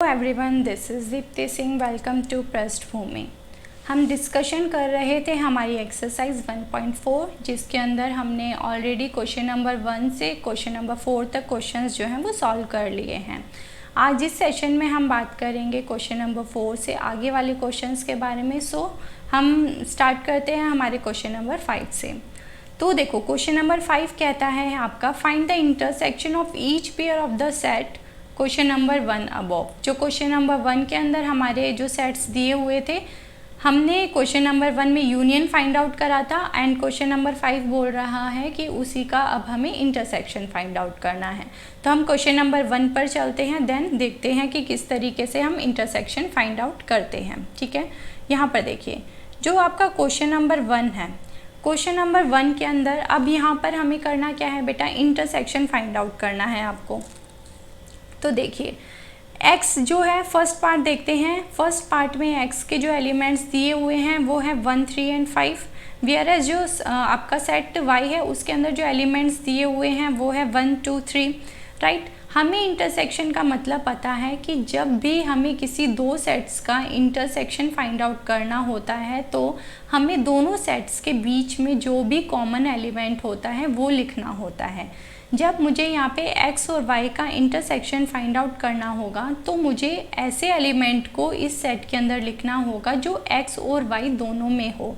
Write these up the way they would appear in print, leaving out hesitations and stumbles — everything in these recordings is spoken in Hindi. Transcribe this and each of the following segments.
Everyone, this is Deepti Singh. Welcome to Prishthbhumi. हम डिस्कशन कर रहे थे हमारी एक्सरसाइज 1.4, जिसके अंदर हमने ऑलरेडी क्वेश्चन नंबर 1 से क्वेश्चन नंबर 4 तक क्वेश्चंस जो हैं वो सॉल्व कर लिए हैं। आज इस सेशन में हम बात करेंगे क्वेश्चन नंबर 4 से आगे वाले क्वेश्चंस के बारे में। सो हम स्टार्ट करते हैं हमारे क्वेश्चन नंबर 5 से। तो देखो, क्वेश्चन नंबर 5 कहता है आपका, find the intersection of each pair of the set question number 1 above. जो क्वेश्चन नंबर 1 के अंदर हमारे जो सेट्स दिए हुए थे, हमने क्वेश्चन नंबर 1 में यूनियन फाइंड आउट करा था एंड क्वेश्चन नंबर 5 बोल रहा है कि उसी का अब हमें इंटरसेक्शन फाइंड आउट करना है। तो हम क्वेश्चन नंबर 1 पर चलते हैं, देन देखते हैं कि किस तरीके से हम इंटरसेक्शन फाइंड आउट करते हैं। ठीक है, यहाँ पर देखिए, जो आपका क्वेश्चन नंबर 1 है, क्वेश्चन नंबर 1 के अंदर अब यहाँ पर हमें करना क्या है बेटा, इंटरसेक्शन फाइंड आउट करना है आपको। तो देखिए, x जो है, फर्स्ट पार्ट देखते हैं। फर्स्ट पार्ट में x के जो एलिमेंट्स दिए हुए हैं वो है 1, 3 एंड 5। वेयर एज जो आपका सेट y है, उसके अंदर जो एलिमेंट्स दिए हुए हैं वो है 1, 2, 3। राइट, हमें इंटरसेक्शन का मतलब पता है कि जब भी हमें किसी दो सेट्स का इंटरसेक्शन फाइंड आउट करना होता है तो हमें दोनों सेट्स के बीच में जो भी कॉमन एलिमेंट होता है वो लिखना होता है। जब मुझे यहाँ पे x और y का इंटरसेक्शन फाइंड आउट करना होगा तो मुझे ऐसे एलिमेंट को इस सेट के अंदर लिखना होगा जो x और y दोनों में हो।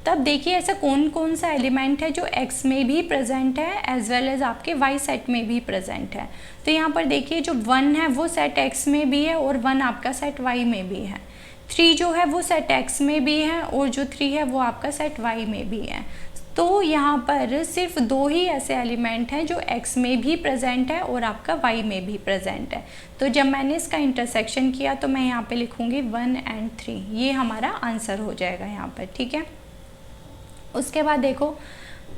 तब देखिए, ऐसा कौन कौन सा एलिमेंट है जो x में भी प्रेजेंट है एज वेल एज आपके y सेट में भी प्रेजेंट है। तो यहाँ पर देखिए, जो 1 है वो सेट x में भी है और 1 आपका सेट y में भी है। 3 जो है वो सेट x में भी है और जो 3 है वो आपका सेट y में भी है। तो यहाँ पर सिर्फ दो ही ऐसे एलिमेंट हैं जो x में भी प्रेजेंट है और आपका y में भी प्रेजेंट है। तो जब मैंने इसका इंटरसेक्शन किया तो मैं यहाँ पे लिखूँगी 1 एंड 3। ये हमारा आंसर हो जाएगा यहाँ पर। ठीक है, उसके बाद देखो,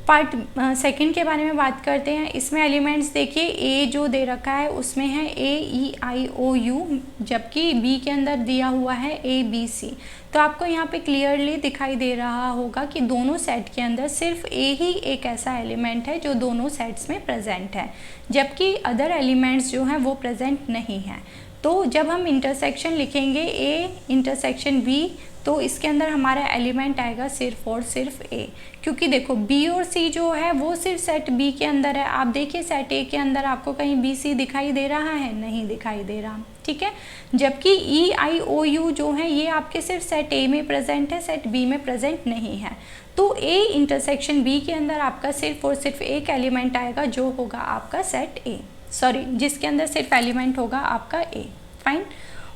पार्ट सेकंड के बारे में बात करते हैं। इसमें एलिमेंट्स देखिए, a जो दे रखा है उसमें है a, e, i, o, u, जबकि b के अंदर दिया हुआ है a, b, c। तो आपको यहाँ पे क्लियरली दिखाई दे रहा होगा कि दोनों सेट के अंदर सिर्फ a ही एक ऐसा एलिमेंट है जो दोनों सेट्स में प्रेजेंट है, जबकि अदर एलिमेंट्स जो हैं वो प्रेजेंट नहीं हैं। तो जब हम इंटरसेक्शन लिखेंगे a इंटरसेक्शन b, तो इसके अंदर हमारा एलिमेंट आएगा सिर्फ और सिर्फ a, क्योंकि देखो b और c जो है वो सिर्फ सेट b के अंदर है। आप देखिए, सेट a के अंदर आपको कहीं b c दिखाई दे रहा है? नहीं दिखाई दे रहा। ठीक है, जबकि e, i, o, u जो है ये आपके सिर्फ सेट a में प्रेजेंट है, सेट b में प्रेजेंट नहीं है। तो a इंटरसेक्शन b के अंदर आपका सिर्फ और सिर्फ एक एलिमेंट आएगा जो होगा आपका सेट a, सॉरी जिसके अंदर सिर्फ एलिमेंट होगा आपका a। फाइन।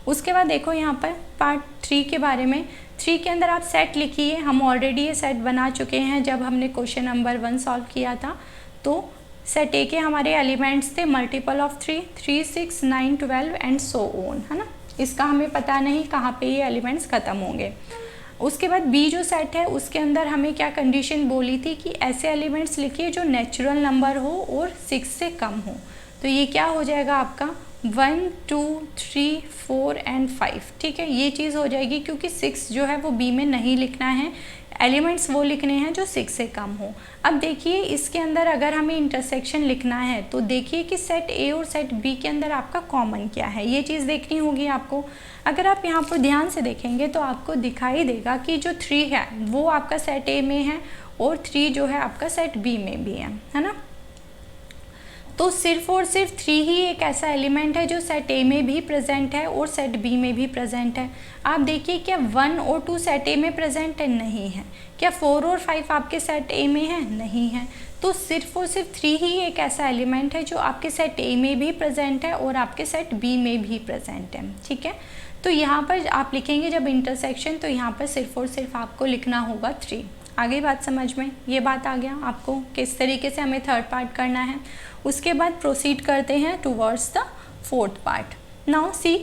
उसके बाद देखो यहाँ पर पार्ट 3 के बारे में। 3 के अंदर आप सेट लिखिए। हम ऑलरेडी ये सेट बना चुके हैं जब हमने क्वेश्चन नंबर 1 सॉल्व किया था। तो सेट ए के हमारे एलिमेंट्स थे multiple of 3, 3, 6, 9, 12 and so on, है ना। इसका हमें पता नहीं कहाँ पे ये एलिमेंट्स ख़त्म होंगे। उसके बाद बी जो सेट है उसके अंदर हमें क्या कंडीशन बोली थी कि ऐसे एलिमेंट्स लिखिए जो नेचुरल नंबर हो और 6 से कम हो। तो ये क्या हो जाएगा आपका 1, 2, 3, 4 एंड 5। ठीक है, ये चीज़ हो जाएगी क्योंकि 6 जो है वो बी में नहीं लिखना है, एलिमेंट्स वो लिखने हैं जो 6 से कम हो। अब देखिए, इसके अंदर अगर हमें इंटरसेक्शन लिखना है तो देखिए कि सेट ए और सेट बी के अंदर आपका कॉमन क्या है, ये चीज़ देखनी होगी आपको। अगर आप यहाँ पर ध्यान से देखेंगे तो आपको दिखाई देगा कि जो 3 है वो आपका सेट ए में है और 3 जो है आपका सेट बी में भी है ना। तो सिर्फ और सिर्फ 3 ही एक ऐसा एलिमेंट है जो सेट ए में भी प्रेजेंट है और सेट बी में भी प्रेजेंट है। आप देखिए, क्या 1 और 2 सेट ए में प्रेजेंट है? नहीं है। क्या 4 और 5 आपके सेट ए में है? नहीं है। तो सिर्फ और सिर्फ 3 ही एक ऐसा एलिमेंट है जो आपके सेट ए में भी प्रेजेंट है और आपके सेट बी में भी प्रेजेंट है। ठीक है, तो यहाँ पर आप लिखेंगे जब इंटरसेक्शन, तो यहाँ पर सिर्फ और सिर्फ आपको लिखना होगा 3। आगे बात समझ में, ये बात आ गया आपको किस तरीके से हमें थर्ड पार्ट करना है। उसके बाद प्रोसीड करते हैं towards the fourth part. Now see,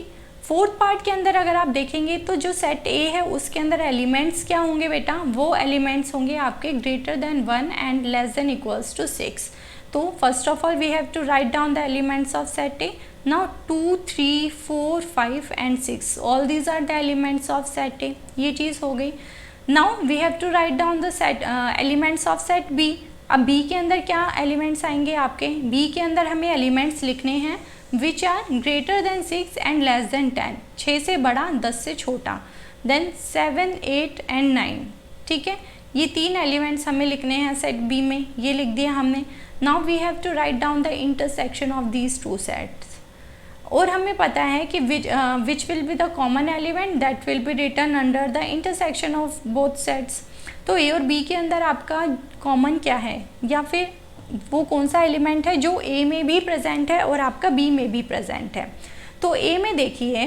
fourth part के अंदर अगर आप देखेंगे तो जो सेट ए है उसके अंदर एलिमेंट्स क्या होंगे बेटा, वो एलिमेंट्स होंगे आपके greater than 1 and less than equals to 6। तो first of all we have to write down the elements of set A. Now 2, 3, 4, 5 and 6, all these are the elements of set A. ये चीज़ हो गई। Now we have to write down the set elements of set B. अब बी के अंदर क्या एलिमेंट्स आएंगे आपके, बी के अंदर हमें एलिमेंट्स लिखने हैं which are greater than 6 and less than 10, 6 से बड़ा 10 से छोटा, देन 7, 8 एंड 9। ठीक है, ये 3 एलिमेंट्स हमें लिखने हैं सेट बी में, ये लिख दिया हमने। Now we have to write down the intersection of these two sets. और हमें पता है कि which will be the common element that will be written under the intersection of both sets. तो ए और बी के अंदर आपका कॉमन क्या है, या फिर वो कौन सा एलिमेंट है जो ए में भी प्रेजेंट है और आपका बी में भी प्रेजेंट है। तो ए में देखिए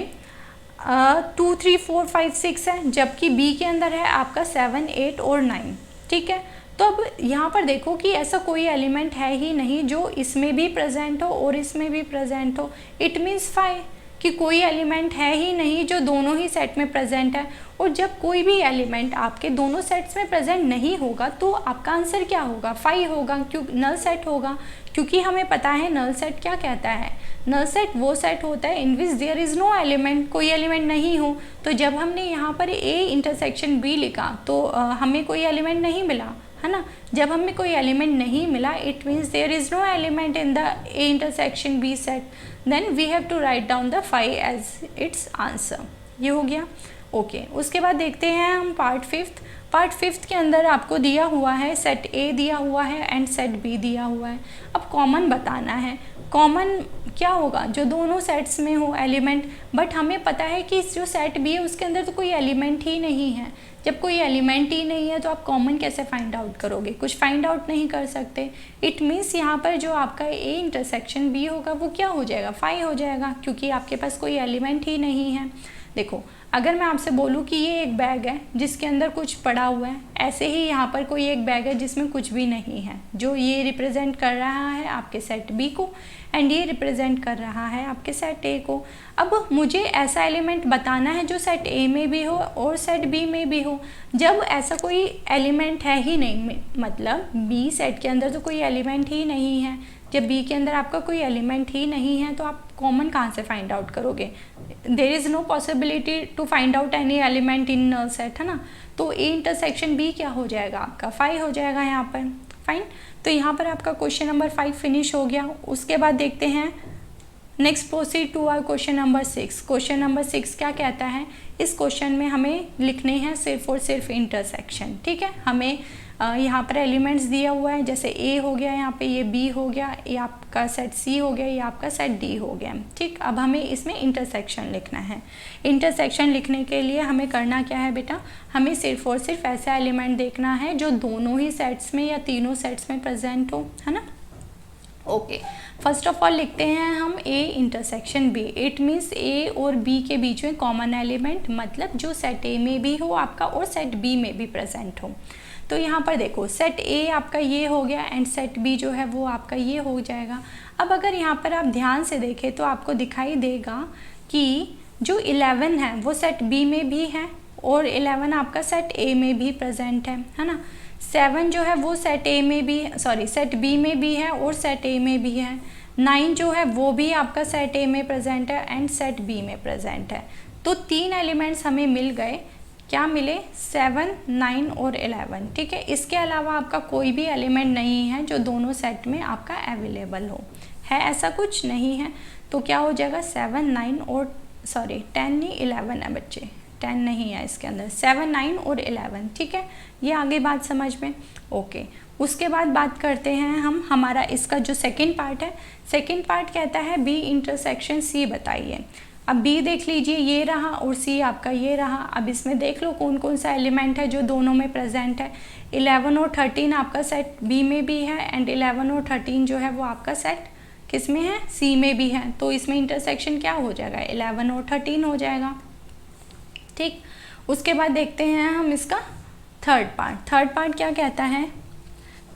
2, 3, 4, 5, 6 है, जबकि बी के अंदर है आपका 7, 8 और 9। ठीक है, तो अब यहाँ पर देखो कि ऐसा कोई एलिमेंट है ही नहीं जो इसमें भी प्रेजेंट हो और इसमें भी प्रेजेंट हो। इट मीन्स 5 कि कोई एलिमेंट है ही नहीं जो दोनों ही सेट में प्रेजेंट है। और जब कोई भी एलिमेंट आपके दोनों सेट्स में प्रेजेंट नहीं होगा तो आपका आंसर क्या होगा, 5 होगा, क्योंकि नल सेट होगा। क्योंकि हमें पता है नल सेट क्या कहता है, नल सेट वो सेट होता है in which there is no element, कोई एलिमेंट नहीं हो। तो जब हमने यहाँ पर ए इंटरसेक्शन बी लिखा तो हमें कोई एलिमेंट नहीं मिला, है ना। जब हमें कोई एलिमेंट नहीं मिला it means there is no element in the A intersection B set, then we have to write down the 5 as its answer. ये हो गया ओके। उसके बाद देखते हैं हम पार्ट फिफ्थ के अंदर आपको दिया हुआ है सेट ए दिया हुआ है एंड सेट बी दिया हुआ है। अब कॉमन बताना है, कॉमन क्या होगा जो दोनों सेट्स में हो एलिमेंट, बट हमें पता है कि जो सेट बी है उसके अंदर तो कोई एलिमेंट ही नहीं है। जब कोई एलिमेंट ही नहीं है तो आप कॉमन कैसे फाइंड आउट करोगे, कुछ फाइंड आउट नहीं कर सकते। इट मीन्स यहाँ पर जो आपका ए इंटरसेक्शन बी होगा वो क्या हो जाएगा, 5 हो जाएगा, क्योंकि आपके पास कोई एलिमेंट ही नहीं है। देखो अगर मैं आपसे बोलूँ कि ये एक बैग है जिसके अंदर कुछ पड़ा हुआ है, ऐसे ही यहाँ पर कोई एक बैग है जिसमें कुछ भी नहीं है, जो ये रिप्रेजेंट कर रहा है आपके सेट बी को एंड ये रिप्रेजेंट कर रहा है आपके सेट ए को। अब मुझे ऐसा एलिमेंट बताना है जो सेट ए में भी हो और सेट बी में भी हो। जब ऐसा कोई एलिमेंट है ही नहीं, मतलब बी सेट के अंदर तो कोई एलिमेंट ही नहीं है, जब बी के अंदर आपका कोई एलिमेंट ही नहीं है तो आप कॉमन कहाँ से फाइंड आउट करोगे। There is no possibility to find out any element in null set, है ना। तो ए इंटरसेक्शन बी क्या हो जाएगा आपका, 5 हो जाएगा यहाँ पर, फाइन। तो यहाँ पर आपका क्वेश्चन नंबर 5 फिनिश हो गया। उसके बाद देखते हैं next proceed to our question number 6। Question number 6 क्या कहता है, इस क्वेश्चन में हमें लिखने हैं सिर्फ और सिर्फ इंटरसेक्शन। ठीक है, हमें यहाँ पर एलिमेंट्स दिया हुआ है, जैसे ए हो गया, यहाँ पे ये बी हो गया, ये आपका सेट सी हो गया, ये आपका सेट डी हो गया। ठीक, अब हमें इसमें इंटरसेक्शन लिखना है। इंटरसेक्शन लिखने के लिए हमें करना क्या है बेटा, हमें सिर्फ और सिर्फ ऐसा एलिमेंट देखना है जो दोनों ही सेट्स में या तीनों सेट्स में प्रेजेंट हो, है ना। ओके, फर्स्ट ऑफ ऑल लिखते हैं हम a intersection b. It means a और बी के बीच में कॉमन एलिमेंट, मतलब जो सेट ए में भी हो आपका और सेट बी में भी प्रेजेंट हो। तो यहाँ पर देखो सेट ए आपका ये हो गया एंड सेट बी जो है वो आपका ये हो जाएगा। अब अगर यहाँ पर आप ध्यान से देखें तो आपको दिखाई देगा कि जो 11 है वो सेट बी में भी है और 11 आपका सेट ए में भी प्रेजेंट है ना। 7 जो है वो सेट ए में भी, सॉरी सेट बी में भी है और सेट ए में भी है। 9 जो है वो भी आपका सेट ए में प्रेजेंट है एंड सेट बी में प्रेजेंट है। तो 3 एलिमेंट्स हमें मिल गए, क्या मिले, 7, 9 और 11। ठीक है, इसके अलावा आपका कोई भी एलिमेंट नहीं है जो दोनों सेट में आपका अवेलेबल हो, है ऐसा कुछ नहीं है। तो क्या हो जाएगा 7, 9 और 10 नहीं 11 है बच्चे, 10 नहीं है इसके अंदर, 7, 9 और 11। ठीक है, ये आगे बात समझ में। ओके, उसके बाद बात करते हैं हम, हमारा इसका जो सेकंड पार्ट है, सेकंड पार्ट कहता है बी इंटरसेक्शन सी बताइए। अब बी देख लीजिए, ये रहा और सी आपका ये रहा। अब इसमें देख लो कौन कौन सा एलिमेंट है जो दोनों में प्रेजेंट है। 11 और 13 आपका सेट बी में भी है एंड 11 और 13 जो है वो आपका सेट किस में है, सी में भी है। तो इसमें इंटरसेक्शन क्या हो जाएगा, 11 और 13 हो जाएगा। ठीक, उसके बाद देखते हैं हम इसका थर्ड पार्ट क्या कहता है।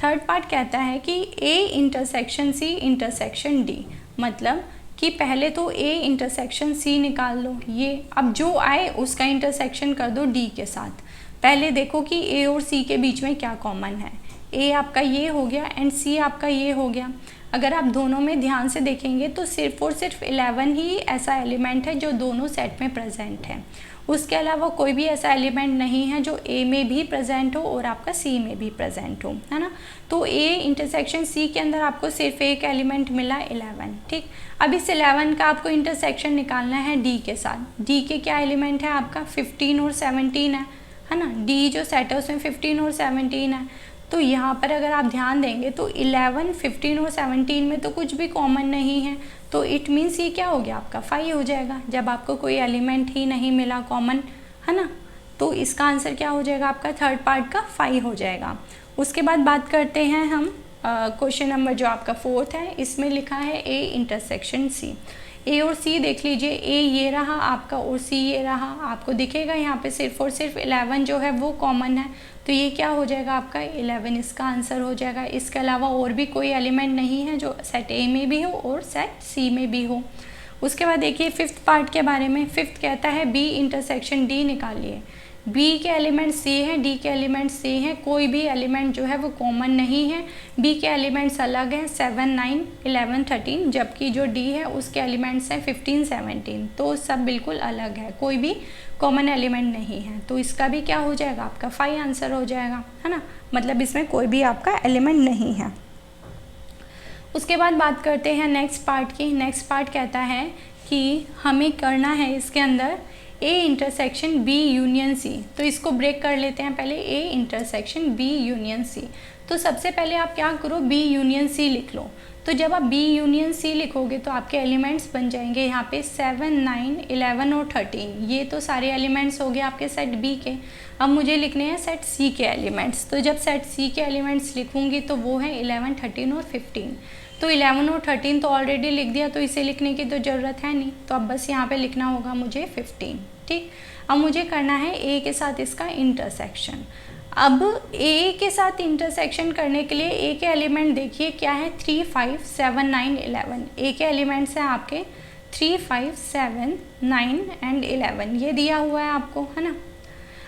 थर्ड पार्ट कहता है कि A intersection C intersection D, मतलब कि पहले तो ए इंटरसेक्शन सी निकाल लो, ये अब जो आए उसका इंटरसेक्शन कर दो डी के साथ। पहले देखो कि ए और सी के बीच में क्या कॉमन है। ए आपका ये हो गया एंड सी आपका ये हो गया। अगर आप दोनों में ध्यान से देखेंगे तो सिर्फ और सिर्फ 11 ही ऐसा एलिमेंट है जो दोनों सेट में प्रेजेंट है। उसके अलावा कोई भी ऐसा एलिमेंट नहीं है जो ए में भी प्रेजेंट हो और आपका सी में भी प्रेजेंट हो, है ना। तो ए इंटरसेक्शन सी के अंदर आपको सिर्फ एक एलिमेंट मिला 11, ठीक। अब इस 11 का आपको इंटरसेक्शन निकालना है डी के साथ। डी के क्या एलिमेंट है आपका 15 और 17 है ना। डी जो सेट है उसमें 15 और 17 है। तो यहाँ पर अगर आप ध्यान देंगे तो 11, 15 और 17 में तो कुछ भी कॉमन नहीं है, तो इट मीन्स ये क्या हो गया आपका 5 हो जाएगा, जब आपको कोई एलिमेंट ही नहीं मिला कॉमन, है ना। तो इसका आंसर क्या हो जाएगा आपका थर्ड पार्ट का 5 हो जाएगा। उसके बाद बात करते हैं हम क्वेश्चन नंबर जो आपका 4th है, इसमें लिखा है ए इंटरसेक्शन सी। ए और सी देख लीजिए, ए ये रहा आपका और सी ये रहा, आपको दिखेगा यहाँ पे सिर्फ और सिर्फ 11 जो है वो कॉमन है, तो ये क्या हो जाएगा आपका 11 इसका आंसर हो जाएगा। इसके अलावा और भी कोई एलिमेंट नहीं है जो सेट ए में भी हो और सेट सी में भी हो। उसके बाद देखिए 5th पार्ट के बारे में। 5th कहता है बी इंटरसेक्शन डी निकालिए। बी के एलिमेंट सी हैं, डी के एलिमेंट सी हैं, कोई भी एलिमेंट जो है वो कॉमन नहीं है। बी के एलिमेंट्स अलग हैं 7, 9, 11, 13, जबकि जो डी है उसके एलिमेंट्स हैं 15, 17, तो सब बिल्कुल अलग है, कोई भी कॉमन एलिमेंट नहीं है। तो इसका भी क्या हो जाएगा आपका 5 आंसर हो जाएगा, है ना, मतलब इसमें कोई भी आपका एलिमेंट नहीं है। उसके बाद बात करते हैं नेक्स्ट पार्ट की। नेक्स्ट पार्ट कहता है कि हमें करना है इसके अंदर A intersection B union C. तो इसको ब्रेक कर लेते हैं पहले, A intersection B union C. तो सबसे पहले आप क्या करो, बी यूनियन सी लिख लो। तो जब आप बी यूनियन सी लिखोगे तो आपके एलिमेंट्स बन जाएंगे यहाँ पे 7, 9, 11 और 13। ये तो सारे एलिमेंट्स हो गए आपके सेट बी के। अब मुझे लिखने हैं सेट सी के एलिमेंट्स। तो जब सेट सी के एलिमेंट्स लिखूंगी तो वो है 11, 13 और 15। तो 11 और 13 तो ऑलरेडी लिख दिया, तो इसे लिखने की तो ज़रूरत है नहीं, तो अब बस यहाँ पे लिखना होगा मुझे 15, ठीक। अब मुझे करना है ए के साथ इसका इंटरसेक्शन। अब ए के साथ इंटरसेक्शन करने के लिए ए के एलिमेंट देखिए क्या है 3, 5, 7, 9, 11। ए के एलिमेंट्स हैं आपके 3, 5, 7, 9 एंड 11, ये दिया हुआ है आपको, है ना।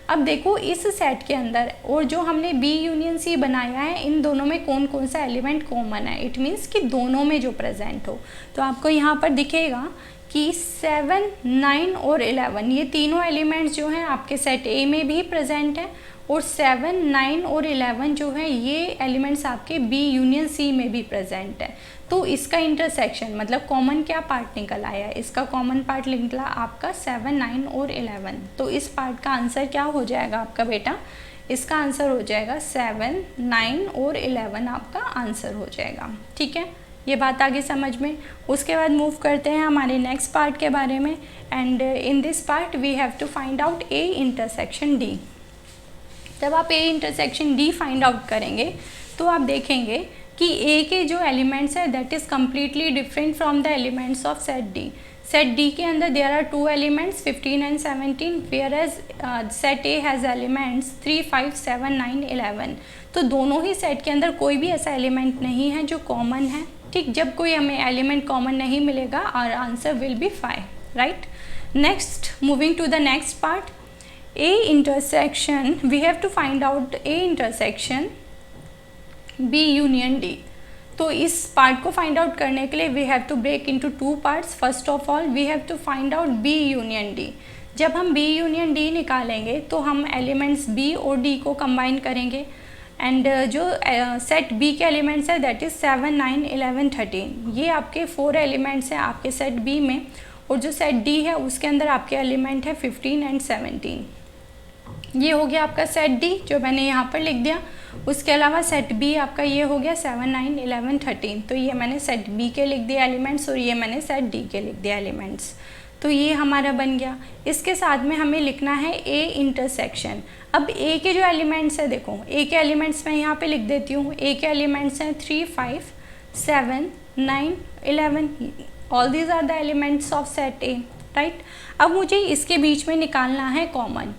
अब देखो इस सेट के अंदर और जो हमने बी यूनियन सी बनाया है, इन दोनों में कौन कौन सा एलिमेंट कॉमन है। इट मीन्स कि दोनों में जो प्रेजेंट हो, तो आपको यहाँ पर दिखेगा कि 7, 9 और 11 ये तीनों एलिमेंट्स जो हैं आपके सेट ए में भी प्रेजेंट हैं, और 7, 9 और 11 जो है ये एलिमेंट्स आपके बी यूनियन सी में भी प्रेजेंट है। तो इसका इंटरसेक्शन मतलब कॉमन क्या पार्ट निकल आया, इसका कॉमन पार्ट निकला आपका 7, 9 और 11। तो इस पार्ट का आंसर क्या हो जाएगा आपका बेटा, इसका आंसर हो जाएगा 7, 9 और 11 आपका आंसर हो जाएगा, ठीक है। ये बात आगे समझ में। उसके बाद मूव करते हैं हमारे नेक्स्ट पार्ट के बारे में। And in this part we have to find out A intersection D. जब आप A intersection D find out करेंगे तो आप देखेंगे कि ए के जो एलिमेंट्स है that is completely different from the elements of set D. Set D के अंदर there are 2 elements 15 and 17, whereas set A has elements 3, 5, 7, 9, 11। तो दोनों ही सेट के अंदर कोई भी ऐसा एलिमेंट नहीं है जो कॉमन है, ठीक। जब कोई हमें एलिमेंट कॉमन नहीं मिलेगा our answer will be 5, right. Next, moving to the next part, A intersection we have to find out A intersection B union D. तो इस पार्ट को फाइंड आउट करने के लिए we have to break into 2 parts. First of all we have to find out B union D. जब हम बी यूनियन डी निकालेंगे तो हम एलिमेंट्स बी और डी को कंबाइन करेंगे, एंड जो सेट बी के एलिमेंट्स है दैट इज़ 7, 9, 11, 13। ये आपके 4 एलिमेंट्स हैं आपके सेट बी में, और जो सेट डी है उसके अंदर आपके एलिमेंट है 15 एंड 17। ये हो गया आपका सेट डी जो मैंने यहाँ पर लिख दिया। उसके अलावा सेट बी आपका ये हो गया 7, 9, 11, 13। तो ये मैंने सेट बी के लिख दिया एलिमेंट्स और ये मैंने सेट डी के लिख दिया एलिमेंट्स। तो ये हमारा बन गया। इसके साथ में हमें लिखना है ए इंटरसेक्शन। अब ए के जो एलिमेंट्स है देखो, ए के एलिमेंट्स मैं यहाँ पे लिख देती हूँ। ए के एलिमेंट्स हैं 3, 5, 7, 9, 11। All these are the elements of set A, right. अब मुझे इसके बीच में निकालना है कॉमन,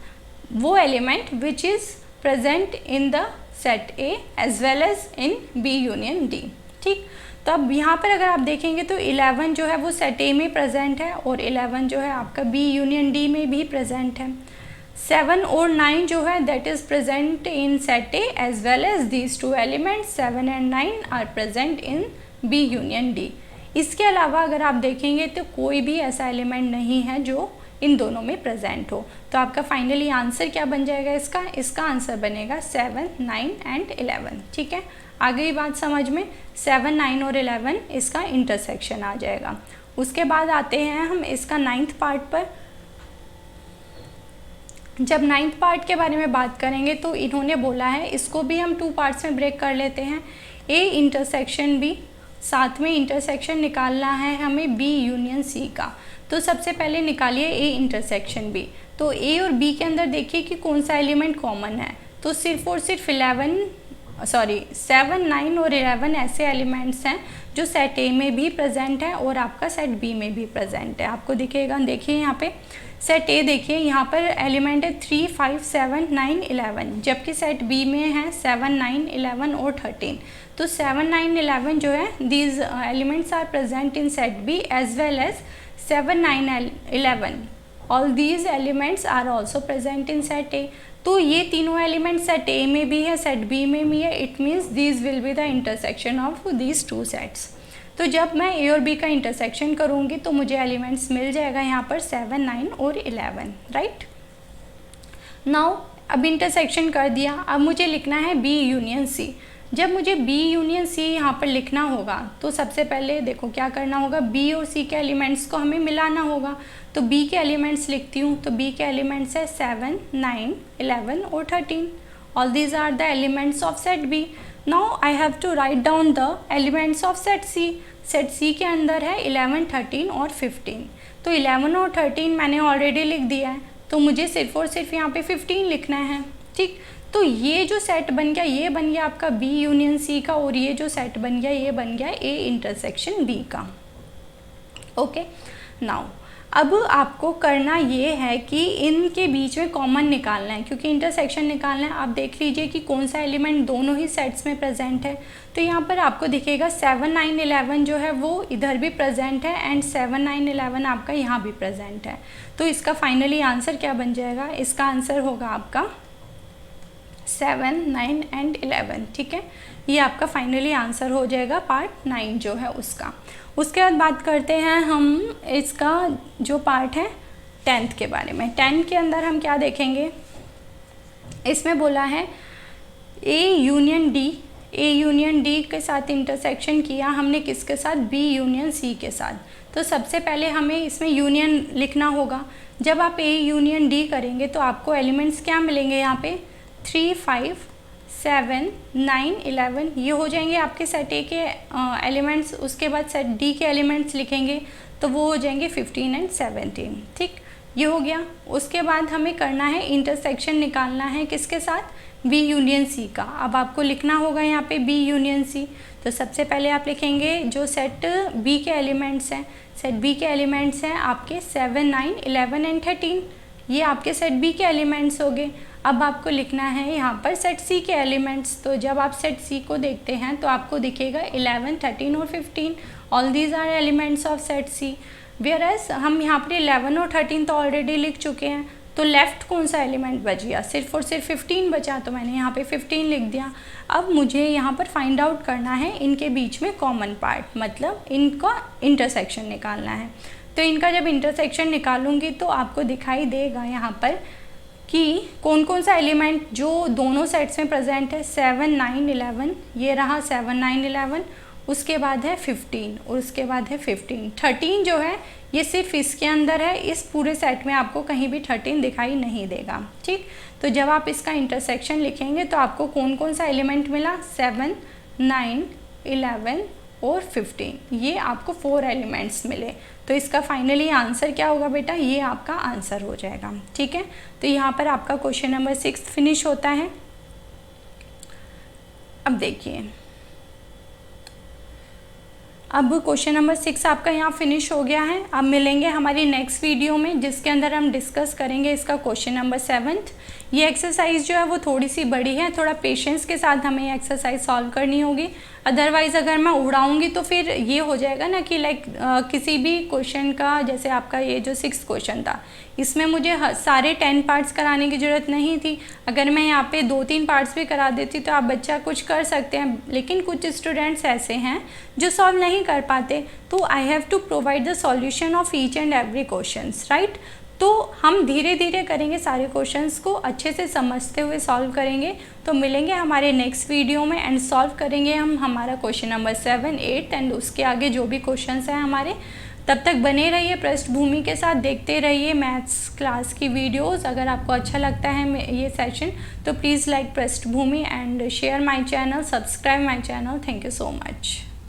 वो element which is present in the set A as well as in B union D, ठीक। तो अब यहाँ पर अगर आप देखेंगे तो 11 जो है वो सेट ए में प्रेजेंट है और 11 जो है आपका बी यूनियन डी में भी प्रेजेंट है। 7 और 9 जो है that is present in set A as well as these 2 elements 7 and 9 are present in B union D. इसके अलावा अगर आप देखेंगे तो कोई भी ऐसा एलिमेंट नहीं है जो इन दोनों में प्रेजेंट हो। तो आपका फाइनली आंसर क्या बन जाएगा इसका आंसर बनेगा 7, 9 एंड 11। ठीक है, आ गई बात समझ में। 7, 9 और 11 इसका इंटरसेक्शन आ जाएगा। उसके बाद आते हैं हम इसका 9th पार्ट पर। जब 9th पार्ट के बारे में बात करेंगे तो इन्होंने बोला है, इसको भी हम 2 पार्ट्स में ब्रेक कर लेते हैं। ए इंटरसेक्शन बी, साथ में इंटरसेक्शन निकालना है हमें बी यूनियन सी का। तो सबसे पहले निकालिए ए इंटरसेक्शन बी। तो ए और बी के अंदर देखिए कि कौन सा एलिमेंट कॉमन है। तो सिर्फ और सिर्फ 7, 9 और 11 ऐसे एलिमेंट्स हैं जो सेट ए में भी प्रेजेंट है और आपका सेट बी में भी प्रेजेंट है। आपको दिखेगा, देखिए यहाँ पे सेट ए देखिए यहाँ पर एलिमेंट है 3, 5, 7, 9, 11, जबकि सेट बी में है 7, 9, 11 और 13। तो 7, 9, 11 जो है these elements are present in set B as well as 7, 9, 11। All these elements are also present in set A. तो ये तीनों एलिमेंट सेट ए में भी है, सेट बी में भी है। It means these will be the intersection of these 2 sets. तो जब मैं ए और बी का इंटरसेक्शन करूँगी तो मुझे एलिमेंट्स मिल जाएगा यहाँ पर 7, 9 और 11, राइट। नाउ अब इंटरसेक्शन कर दिया, अब मुझे लिखना है बी यूनियन सी। जब मुझे बी यूनियन सी यहाँ पर लिखना होगा तो सबसे पहले देखो क्या करना होगा, बी और सी के एलिमेंट्स को हमें मिलाना होगा। तो बी के एलिमेंट्स लिखती हूँ, तो बी के एलिमेंट्स है 7, 9, 11 और 13। All these are the elements of set b. Now I have to write down the elements of set c. Set c के अंदर है 11, 13 और 15। तो 11 और 13 मैंने ऑलरेडी लिख दिया है, तो मुझे सिर्फ और सिर्फ यहाँ पे 15 लिखना है। ठीक, तो ये जो सेट बन गया ये बन गया आपका बी यूनियन सी का, और ये जो सेट बन गया ये बन गया ए इंटरसेक्शन बी का। ओके, नाउ अब आपको करना ये है कि इनके बीच में कॉमन निकालना है, क्योंकि इंटरसेक्शन निकालना है। आप देख लीजिए कि कौन सा एलिमेंट दोनों ही सेट्स में प्रेजेंट है। तो यहाँ पर आपको दिखेगा 7, 9, 11 जो है वो इधर भी प्रेजेंट है एंड 7, 9, 11 आपका यहाँ भी प्रेजेंट है। तो इसका फाइनली आंसर क्या बन जाएगा, इसका आंसर होगा आपका 7, 9 एंड 11। ठीक है, ये आपका फाइनली आंसर हो जाएगा पार्ट 9 जो है उसका। उसके बाद बात करते हैं हम इसका जो पार्ट है 10th के बारे में। 10 के अंदर हम क्या देखेंगे, इसमें बोला है A union D. A union D के साथ इंटरसेक्शन किया हमने किसके साथ, बी यूनियन सी के साथ। तो सबसे पहले हमें इसमें यूनियन लिखना होगा। जब आप ए यूनियन डी करेंगे तो आपको एलिमेंट्स क्या मिलेंगे, यहाँ पे 3, 5, 7, 9, 11 ये हो जाएंगे आपके सेट ए के एलिमेंट्स। उसके बाद सेट डी के एलिमेंट्स लिखेंगे तो वो हो जाएंगे 15 एंड 17। ठीक, ये हो गया। उसके बाद हमें करना है इंटरसेक्शन निकालना है किसके साथ, बी यूनियन सी का। अब आपको लिखना होगा यहाँ पे बी यूनियन सी। तो सबसे पहले आप लिखेंगे जो सेट बी के एलिमेंट्स हैं, सेट बी के एलिमेंट्स हैं आपके 7, 9, 11 एंड 13। ये आपके सेट बी के एलिमेंट्स हो गए। अब आपको लिखना है यहाँ पर सेट सी के एलिमेंट्स। तो जब आप सेट सी को देखते हैं तो आपको दिखेगा 11, 13 और 15। All these are elements of set C. Whereas हम यहाँ पर 11 और 13 तो ऑलरेडी लिख चुके हैं, तो लेफ़्ट कौन सा एलिमेंट बच गया, सिर्फ और सिर्फ 15 बचा। तो मैंने यहाँ पे 15 लिख दिया। अब मुझे यहाँ पर फाइंड आउट करना है इनके बीच में कॉमन पार्ट, मतलब इनका इंटरसेक्शन निकालना है। तो इनका जब इंटरसेक्शन निकालूंगी तो आपको दिखाई देगा यहाँ पर कि कौन कौन सा एलिमेंट जो दोनों सेट्स में प्रेजेंट है। 7, 9, 11 ये रहा 7, 9, 11। उसके बाद है 15 और उसके बाद है 15। 13 जो है ये सिर्फ इसके अंदर है, इस पूरे सेट में आपको कहीं भी 13 दिखाई नहीं देगा। ठीक, तो जब आप इसका इंटरसेक्शन लिखेंगे तो आपको कौन कौन सा एलिमेंट मिला, 7, 9, 11 और 15। ये आपको 4 एलिमेंट्स मिले। तो इसका फाइनली आंसर क्या होगा बेटा, ये आपका आंसर हो जाएगा। ठीक है, तो यहाँ पर आपका क्वेश्चन नंबर 6 फिनिश होता है। अब देखिए, अब क्वेश्चन नंबर 6 आपका यहाँ फिनिश हो गया है। अब मिलेंगे हमारी नेक्स्ट वीडियो में जिसके अंदर हम डिस्कस करेंगे इसका क्वेश्चन नंबर 7। ये एक्सरसाइज जो है वो थोड़ी सी बड़ी है, थोड़ा पेशेंस के साथ हमें ये एक्सरसाइज सॉल्व करनी होगी। अदरवाइज़ अगर मैं उड़ाऊँगी तो फिर ये हो जाएगा ना कि लाइक किसी भी क्वेश्चन का, जैसे आपका ये जो 6th क्वेश्चन था, इसमें मुझे सारे 10 पार्ट्स कराने की ज़रूरत नहीं थी। अगर मैं यहाँ पे 2-3 पार्ट्स भी करा देती तो आप बच्चा कुछ कर सकते हैं, लेकिन कुछ स्टूडेंट्स ऐसे हैं जो सॉल्व नहीं कर पाते, तो I have to provide the solution of each and every questions, right. तो हम धीरे धीरे करेंगे, सारे क्वेश्चंस को अच्छे से समझते हुए सॉल्व करेंगे। तो मिलेंगे हमारे नेक्स्ट वीडियो में एंड सॉल्व करेंगे हम हमारा क्वेश्चन नंबर 7, 8 एंड उसके आगे जो भी क्वेश्चंस हैं हमारे। तब तक बने रहिए पृष्ठभूमि के साथ, देखते रहिए मैथ्स क्लास की वीडियोस। अगर आपको अच्छा लगता है ये सेशन तो प्लीज़ लाइक पृष्ठभूमि and share my channel, subscribe my channel. Thank you so much.